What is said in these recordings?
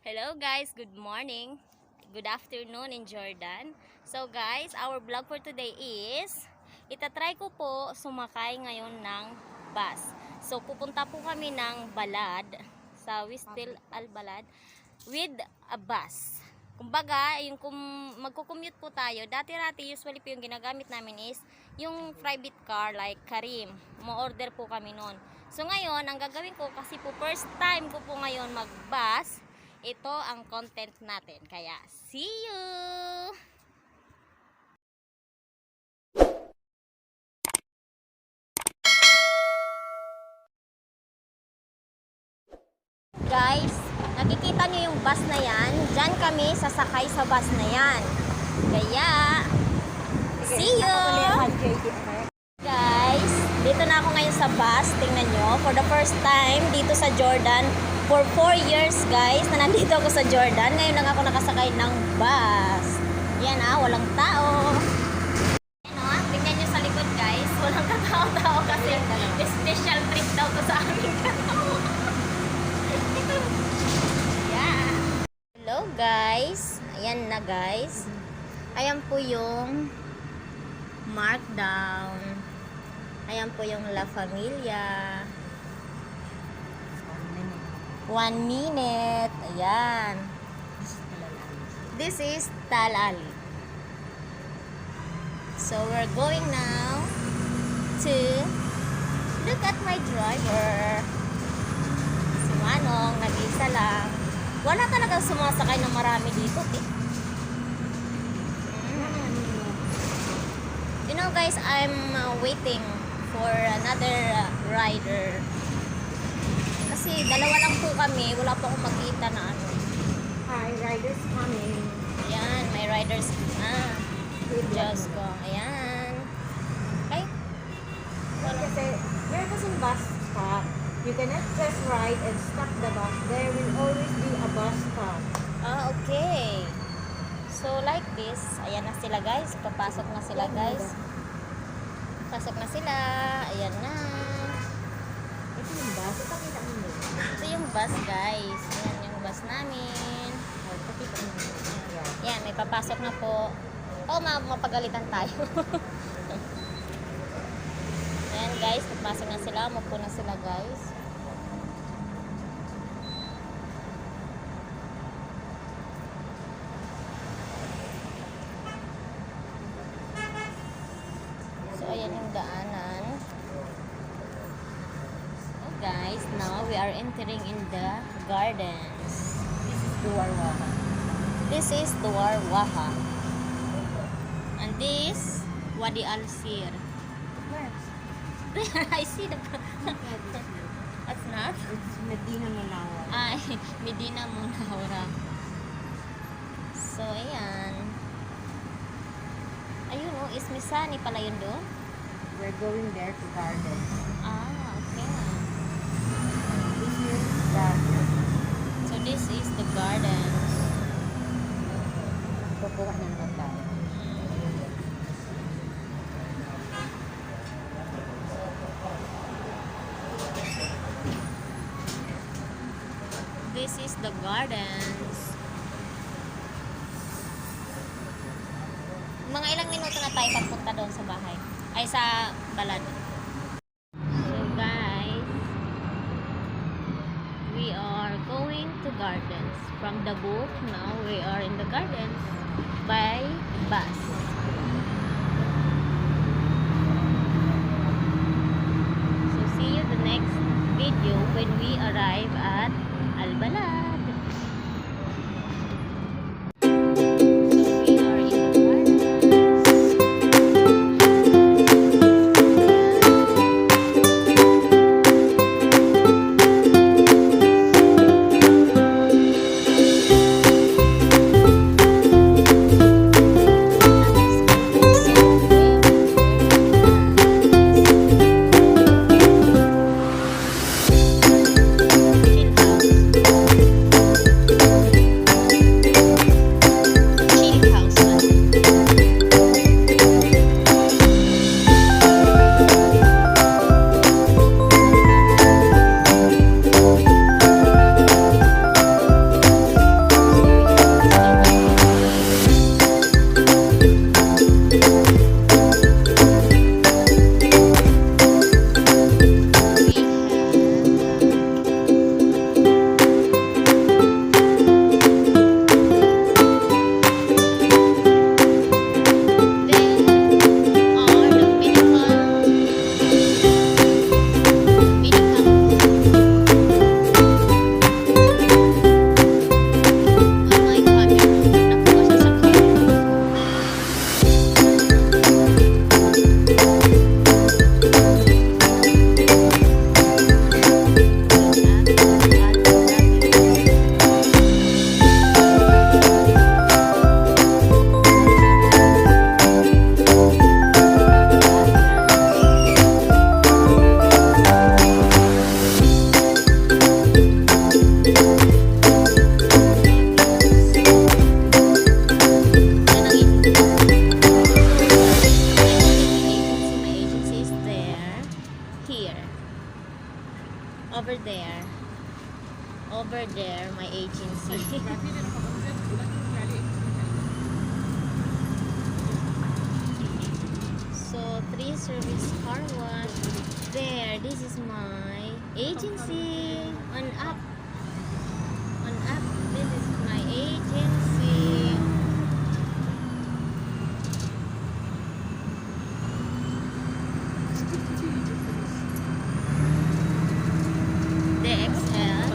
Hello guys, good morning. Good afternoon in Jordan. So guys, our vlog for today is itatry ko po sumakay ngayon ng bus. So pupunta po kami ng Balad sa Wistil Al Balad with a bus. Kumbaga, yung magko-commute po tayo, dati-rati usually po yung ginagamit namin is yung private car like Karim. Mo-order po kami noon. So ngayon, ang gagawin ko kasi po first time ko po ngayon mag-bus, ito ang content natin. Kaya, see you! Guys, nakikita nyo yung bus na yan. Diyan kami sasakay sa bus na yan. Kaya, see you! Guys, dito na ako ngayon sa bus. Tingnan nyo, for the first time dito sa Jordan. For 4 years guys, na nandito ako sa Jordan. Ngayon lang ako nakasakay ng bus. Yan walang tao. Yan tingnan nyo sa likod guys. Walang katao-tao kasi special trip daw to sa amin. Yeah. Hello guys. Ayan na guys. Ayan po yung markdown. Ayan po yung La Familia. 1 minute. Ayan. This is Tal Ali. So we're going now to look at my driver. Si Manong, nag-isa lang. Wala talagang sumasakay ng marami dito. You know guys, I'm waiting for another rider. Kasi dalawa lang po kami, wala pa akong makita na ano. Hi, riders coming. Ayan, may riders na. Diyos ko, ayan. Okay. Kasi, there was a bus stop. You cannot just ride and stop the bus. There will always be a bus stop. Okay. So like this, ayan na sila guys. Papasok na sila guys. Pasok na sila. Ayan na. Ito yung bus. Ipakita mo mo. Ito yung bus guys. Ayan yung bus namin. Ipakita mo mo. Yan, may papasok na po. Oh, mapagalitan tayo. Ayan guys, papasok na sila. Umupo na sila guys. So, ayan yung daanan. So guys, now we are entering in the gardens. This is Duar Waha. This is Duar Waha. And this, Wadi Al-Sir. Where? I see the... That's not? It's Medina Munawar. Ay, Medina Munawara. So, ayan. Ayun is Misani pala yun doon? We're going there to gardens. Okay. This is the... So, this is the gardens. Kukuha ng bata. This is the gardens. Mga ilang minuto na tayo pagpunta doon sa bahay. Ay, sa balad. So guys, we are going to gardens. From the book, now we are in the gardens by bus. So see you the next video when we arrive at Al Balad. Chill out. my agency. So, 3 service car wash. There, this is my agency. On up. On up, this is my agency. DXL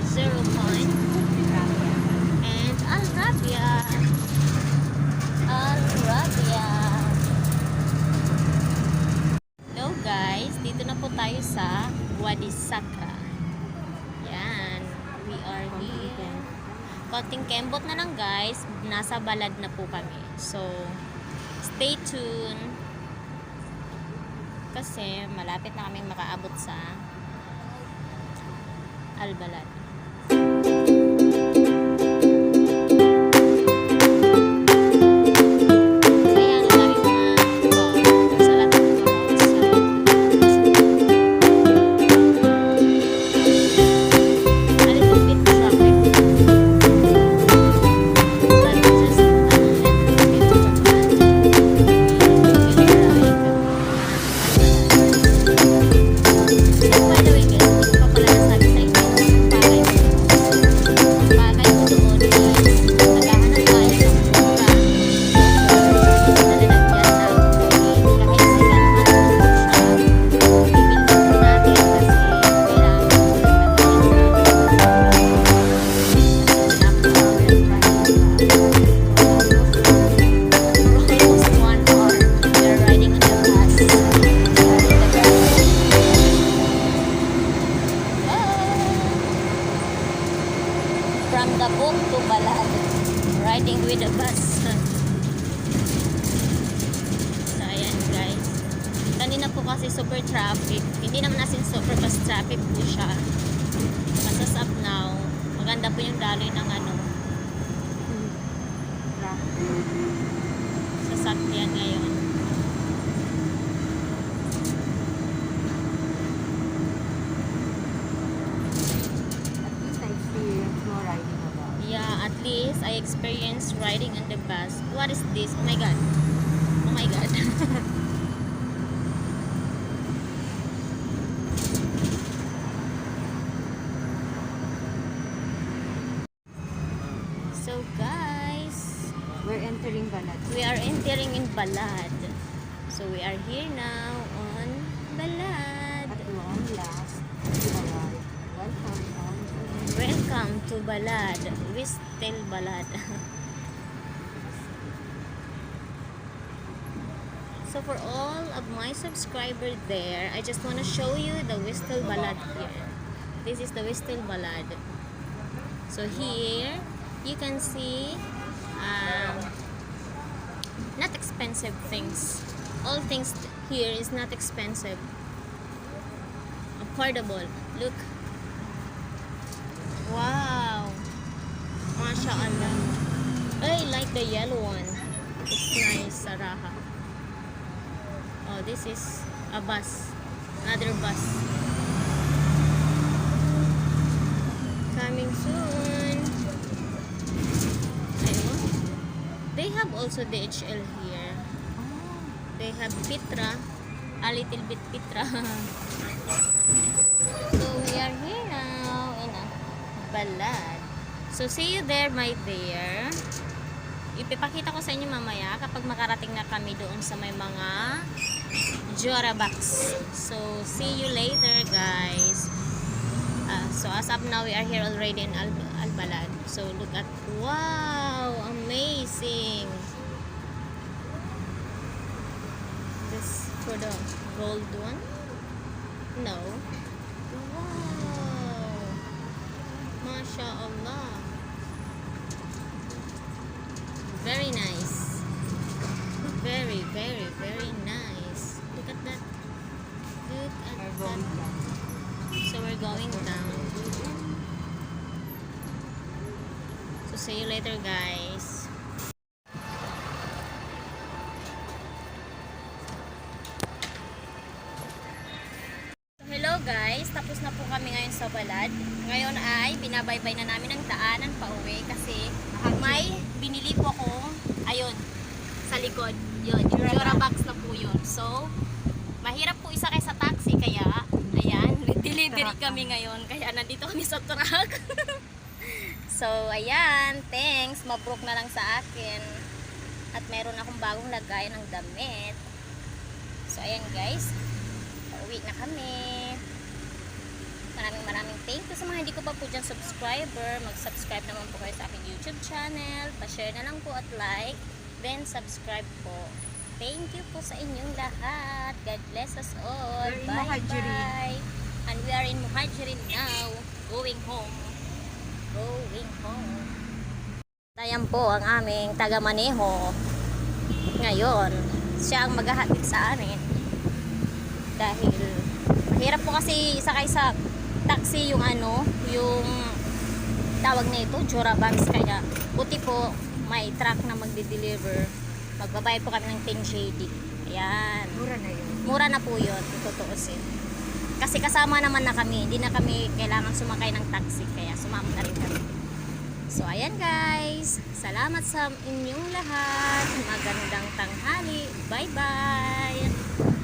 0 point and Al Rabia. Al Rabia. Hello guys, dito na po tayo sa Wadi Sakra. Yan, we are here. Konting kembot na lang guys, nasa balad na po kami. So, stay tuned. Kasi malapit na kaming makaabot sa Albalad. Ayan, ang daming mga sa lahat ng a little bit traffic. But just a little bit by the way, guys, hindi ko pa pala nasabi sa inyo yung pakay ko. Pakay ko doon is naghahanap tayo ng mura na lalagyan ng kahit sikat man po siya. Bibilhin po natin kasi kailangan ko almost 1 hour we are riding on the bus. From the book to Balad, riding with the bus. So, ayan guys. Kanina po kasi super traffic. Hindi naman nasin super bus traffic po siya. As of now, maganda po yung daloy ng ano, sasakyan ngayon. Yeah, at least I experienced riding on the bus. What is this? Oh my god. Oh my god. So guys, We're entering Balad. we are entering in Balad. So we are here now on Balad. At long last, we arrived. Welcome to Balad. Wistel Balad. So for all of my subscribers there, I just want to show you the Wistel Balad here. This is the Wistel Balad. So here, you can see not expensive things. All things here is not expensive. Affordable. Look. Wow. MashaAllah. I like the yellow one. It's nice, Saraha. Oh, this is a bus. Another bus. Coming soon. Ayun. They have also DHL here. They have Pitra. A little bit Pitra. So we are here now in a Balad. So see you there, my dear. Ipipakita ko sa inyo mamaya kapag makarating na kami doon sa may mga Jora box. So see you later, guys. So as of now, we are here already in Albalad. So look at, wow, amazing. This for the gold one? No. Wow. MashaAllah. Very nice. Very, very, very nice. Look at that. Look at that. So we're going down. So see you later, guys. Hello guys, tapos na po kami ngayon sa Balad. Ngayon ay binabaybay na namin ang daanan pa uwi kasi may binili po ako, ayun, sa likod. Yun, yung Jurabox na po yun. So, mahirap po isakay sa taxi kaya, ayan, delivery kami ngayon. Kaya nandito kami sa truck. So, ayan, thanks. Mabrok na lang sa akin. At meron akong bagong lagay ng damit. So, ayan guys. Pauwi na kami. Maraming thank you sa mga hindi ko pa po dyan subscriber. Mag-subscribe naman po kayo sa aking YouTube channel. Pa-share na lang po at like. Then, subscribe po. Thank you po sa inyong lahat. God bless us all. We're in Bye-bye. Muhajirin. And we are in Muhajirin now. Going home. Going home. Ayan po ang aming taga-maneho. Ngayon, siya ang maghahatid sa amin. Dahil, mahirap po kasi isakay sa taxi yung yung tawag nito, Jurabox. Kaya, buti po, may truck na magde-deliver. Magbabayad po kami ng 10 JD. Ayan. Mura na yun. Mura na po yun, tutuusin. Kasi kasama naman na kami. Hindi na kami kailangan sumakay ng taxi. Kaya sumama na rin kami. So, ayan guys. Salamat sa inyong lahat. Magandang tanghali. Bye-bye.